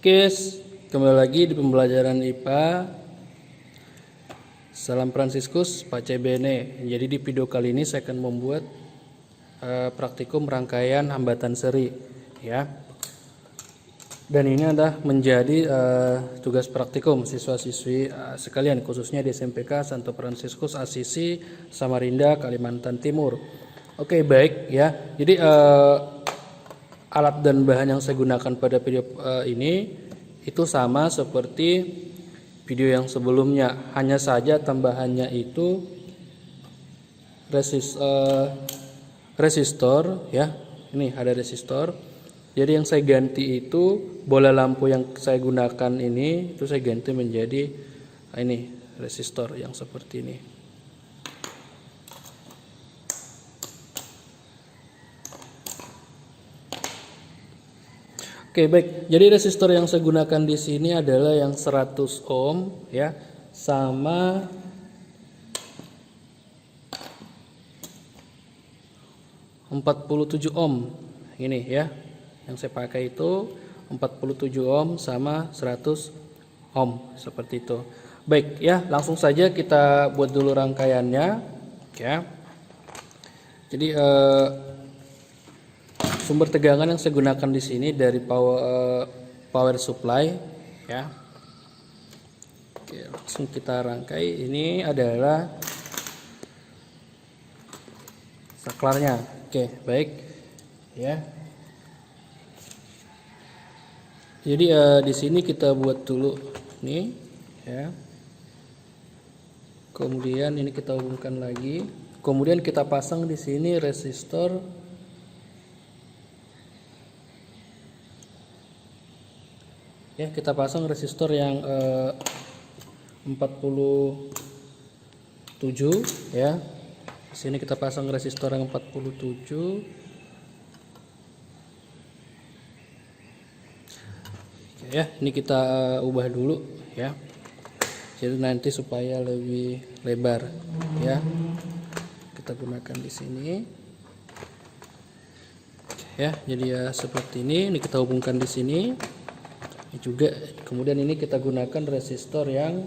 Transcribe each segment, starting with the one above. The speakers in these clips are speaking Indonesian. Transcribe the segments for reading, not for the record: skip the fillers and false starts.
Oke, kembali lagi di pembelajaran IPA. Salam Fransiskus, Pace Bene. Jadi di video kali ini saya akan membuat praktikum rangkaian hambatan seri, ya. Dan ini adalah menjadi tugas praktikum siswa-siswi sekalian, khususnya di SMPK Santo Fransiskus Asisi, Samarinda, Kalimantan Timur. Oke, baik ya. Jadi alat dan bahan yang saya gunakan pada video ini itu sama seperti video yang sebelumnya, hanya saja tambahannya itu resistor ya. Ini ada resistor. Jadi yang saya ganti itu bola lampu yang saya gunakan ini itu saya ganti menjadi ini resistor yang seperti ini. Oke, baik. Jadi resistor yang saya gunakan di sini adalah yang 100 ohm ya, sama 47 ohm. Ini ya. Yang saya pakai itu 47 ohm sama 100 ohm seperti itu. Baik ya, langsung saja kita buat dulu rangkaiannya ya. Jadi sumber tegangan yang saya gunakan di sini dari power supply ya. Oke, langsung kita rangkai. Ini adalah saklarnya. Oke, baik ya. Jadi di sini kita buat dulu nih ya. Kemudian ini kita hubungkan lagi. Kemudian kita pasang di sini resistor ya, kita pasang resistor yang 47 ya. Di sini kita pasang resistor yang 47. Oke ya, ini kita ubah dulu ya. Jadi nanti supaya lebih lebar ya. Kita gunakan di sini. Ya, jadi ya seperti ini. Ini kita hubungkan di sini. Juga kemudian ini kita gunakan resistor yang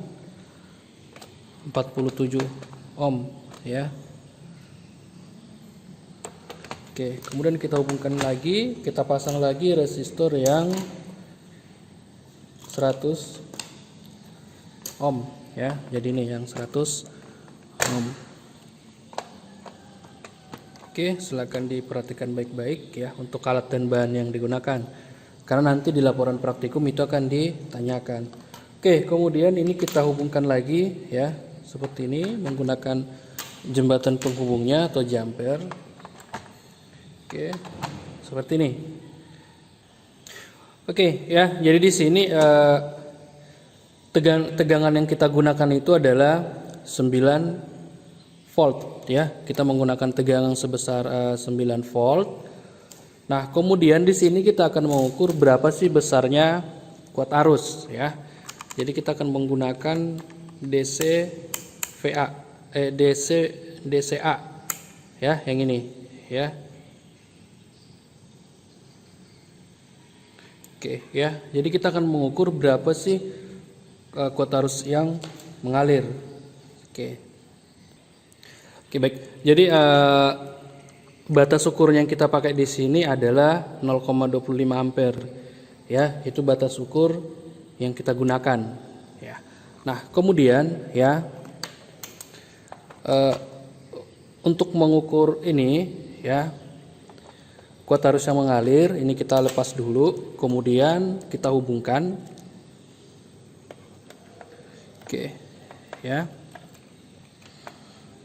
47 ohm ya. Oke, kemudian kita hubungkan lagi, kita pasang lagi resistor yang 100 ohm ya. Jadi ini yang 100 ohm. Oke, silakan diperhatikan baik-baik ya untuk alat dan bahan yang digunakan, karena nanti di laporan praktikum itu akan ditanyakan. Oke, kemudian ini kita hubungkan lagi ya, seperti ini menggunakan jembatan penghubungnya atau jumper. Oke, seperti ini. Oke ya, jadi di sini tegangan yang kita gunakan itu adalah 9 volt ya. Kita menggunakan tegangan sebesar 9 volt. Nah, kemudian di sini kita akan mengukur berapa sih besarnya kuat arus ya. Jadi kita akan menggunakan DCA ya, yang ini ya. Oke ya. Jadi kita akan mengukur berapa sih kuat arus yang mengalir. Oke. Oke, baik. Jadi batas ukur yang kita pakai di sini adalah 0,25 ampere ya, itu batas ukur yang kita gunakan ya. Nah, kemudian ya untuk mengukur ini ya, kuat arus yang mengalir, ini kita lepas dulu, kemudian kita hubungkan. Oke ya.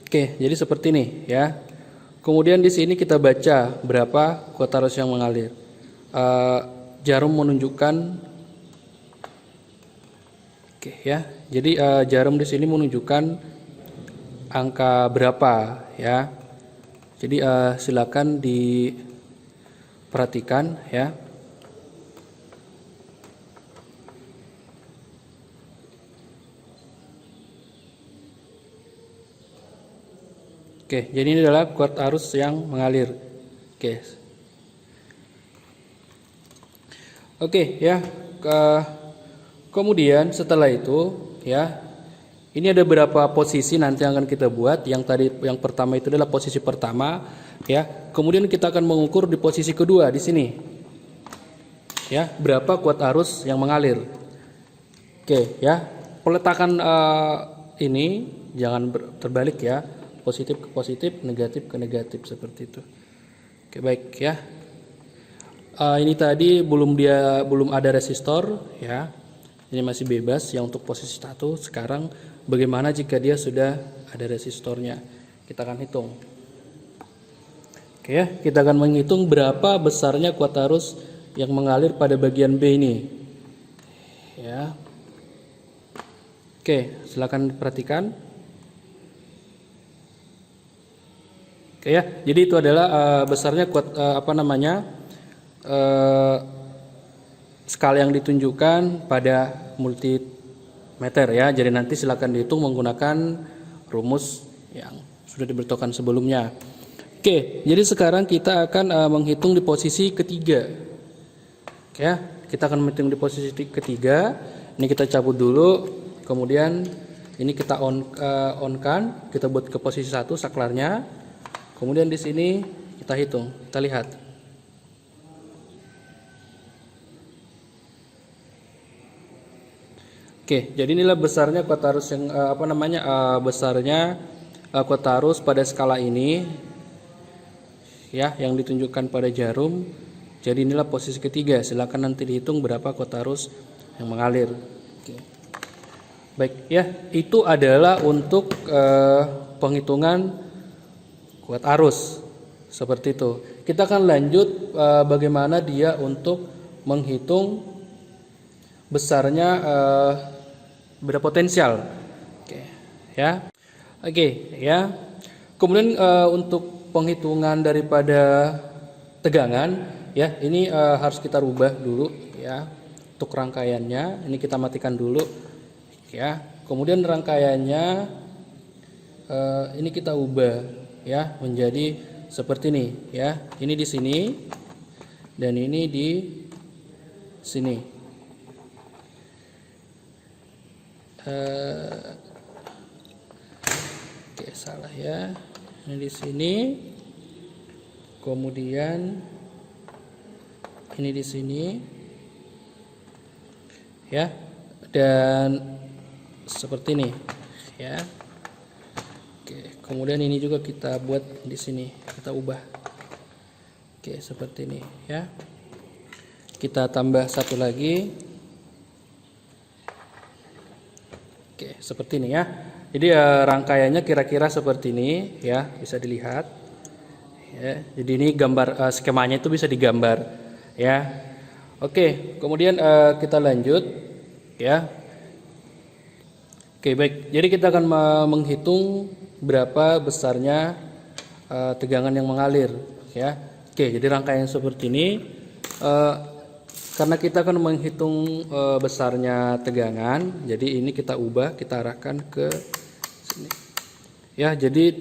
Oke, jadi seperti ini ya. Kemudian di sini kita baca berapa kuat arus yang mengalir. Jarum menunjukkan, oke ya. Jadi jarum di sini menunjukkan angka berapa ya. Jadi silakan diperhatikan ya. Oke, jadi ini adalah kuat arus yang mengalir. Oke. Oke ya. kemudian setelah itu ya, ini ada beberapa posisi nanti yang akan kita buat. Yang pertama itu adalah posisi pertama ya. Kemudian kita akan mengukur di posisi kedua di sini. Ya, berapa kuat arus yang mengalir. Oke, ya. Peletakan ini jangan terbalik ya. Positif ke positif, negatif ke negatif seperti itu. Oke, baik ya. Ini tadi belum ada resistor ya. Ini masih bebas ya untuk posisi 1. Sekarang bagaimana jika dia sudah ada resistornya? Kita akan hitung. Oke ya, kita akan menghitung berapa besarnya kuat arus yang mengalir pada bagian B ini. Ya. Oke, silakan diperhatikan. Oke ya, jadi itu adalah besarnya kuat skala yang ditunjukkan pada multimeter ya. Jadi nanti silakan dihitung menggunakan rumus yang sudah diberitahukan sebelumnya. Oke, jadi sekarang kita akan menghitung di posisi ketiga. Oke ya, kita akan menghitung di posisi ketiga. Ini kita cabut dulu, kemudian ini kita on-kan, kita buat ke posisi 1 saklarnya. Kemudian di sini kita hitung, kita lihat. Oke, jadi inilah besarnya kuat arus yang besarnya kuat arus pada skala ini ya, yang ditunjukkan pada jarum. Jadi inilah posisi ketiga. Silakan nanti dihitung berapa kuat arus yang mengalir. Oke. Baik ya, itu adalah untuk penghitungan kuat arus seperti itu. Kita akan lanjut bagaimana dia untuk menghitung besarnya beda potensial. Oke ya. Oke ya. Kemudian untuk penghitungan daripada tegangan ya, ini harus kita rubah dulu ya. Untuk rangkaiannya ini kita matikan dulu ya. Kemudian rangkaiannya ini kita ubah ya menjadi seperti ini ya. Ini di sini dan ini di sini. Oke, salah ya. Ini di sini. Kemudian ini di sini. Ya. Dan seperti ini ya. Oke, kemudian ini juga kita buat di sini, kita ubah. Oke, seperti ini ya. Kita tambah satu lagi. Oke, seperti ini ya. Jadi rangkaiannya kira-kira seperti ini ya, bisa dilihat. Ya, jadi ini gambar skemanya itu bisa digambar ya. Oke, kemudian kita lanjut ya. Oke, baik. Jadi kita akan menghitung berapa besarnya tegangan yang mengalir ya. Oke, jadi rangkaian seperti ini. Karena kita akan menghitung besarnya tegangan, jadi ini kita ubah, kita arahkan ke sini. Ya, jadi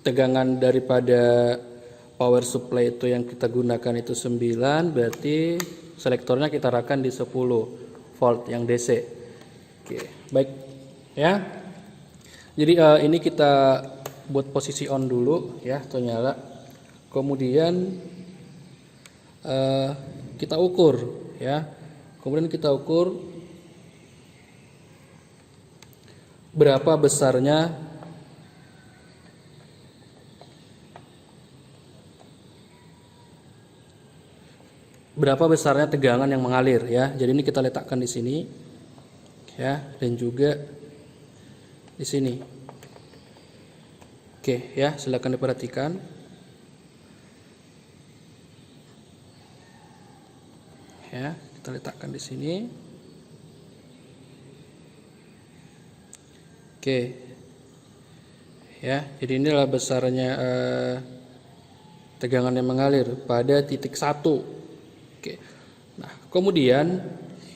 tegangan daripada power supply itu yang kita gunakan itu 9, berarti selektornya kita arahkan di 10 volt yang DC. Oke, baik ya. Jadi ini kita buat posisi on dulu ya, atau nyala. Kemudian kita ukur ya. Kemudian kita ukur berapa besarnya tegangan yang mengalir ya. Jadi ini kita letakkan di sini ya, dan juga di sini. Oke ya, silakan diperhatikan. Ya, kita letakkan di sini. Oke. Ya, jadi inilah besarnya tegangan yang mengalir pada titik 1. Oke. Nah, kemudian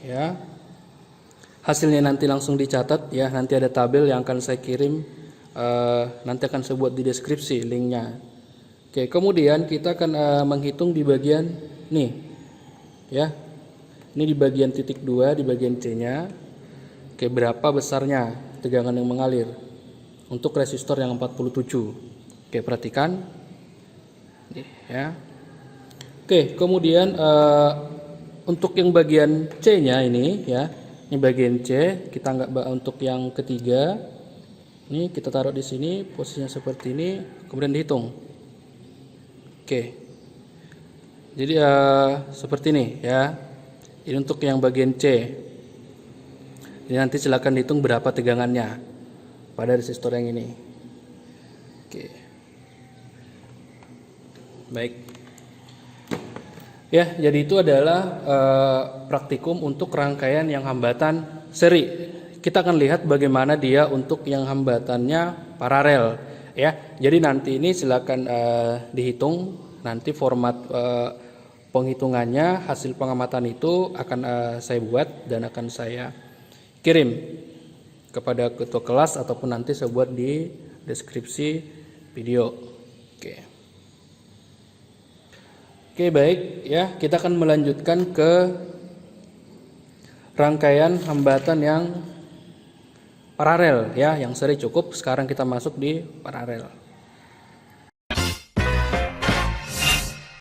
ya, hasilnya nanti langsung dicatat ya, nanti ada tabel yang akan saya kirim, nanti akan saya buat di deskripsi linknya. Oke, kemudian kita akan menghitung di bagian nih ya. Ini di bagian titik 2, di bagian C-nya. Oke, berapa besarnya tegangan yang mengalir untuk resistor yang 47. Oke, perhatikan. Nih, ya. Oke, kemudian untuk yang bagian C-nya ini ya. Ini bagian C, kita nggak untuk yang ketiga. Ini kita taruh di sini, posisinya seperti ini, kemudian dihitung. Oke. Jadi seperti ini ya. Ini untuk yang bagian C. Jadi nanti silakan dihitung berapa tegangannya pada resistor yang ini. Oke. Baik. Ya, jadi itu adalah praktikum untuk rangkaian yang hambatan seri. Kita akan lihat bagaimana dia untuk yang hambatannya paralel. Ya, jadi nanti ini silakan dihitung. Nanti format penghitungannya, hasil pengamatan itu akan saya buat dan akan saya kirim kepada ketua kelas ataupun nanti saya buat di deskripsi video. Oke, baik ya, kita akan melanjutkan ke rangkaian hambatan yang paralel ya, yang seri cukup. Sekarang kita masuk di paralel.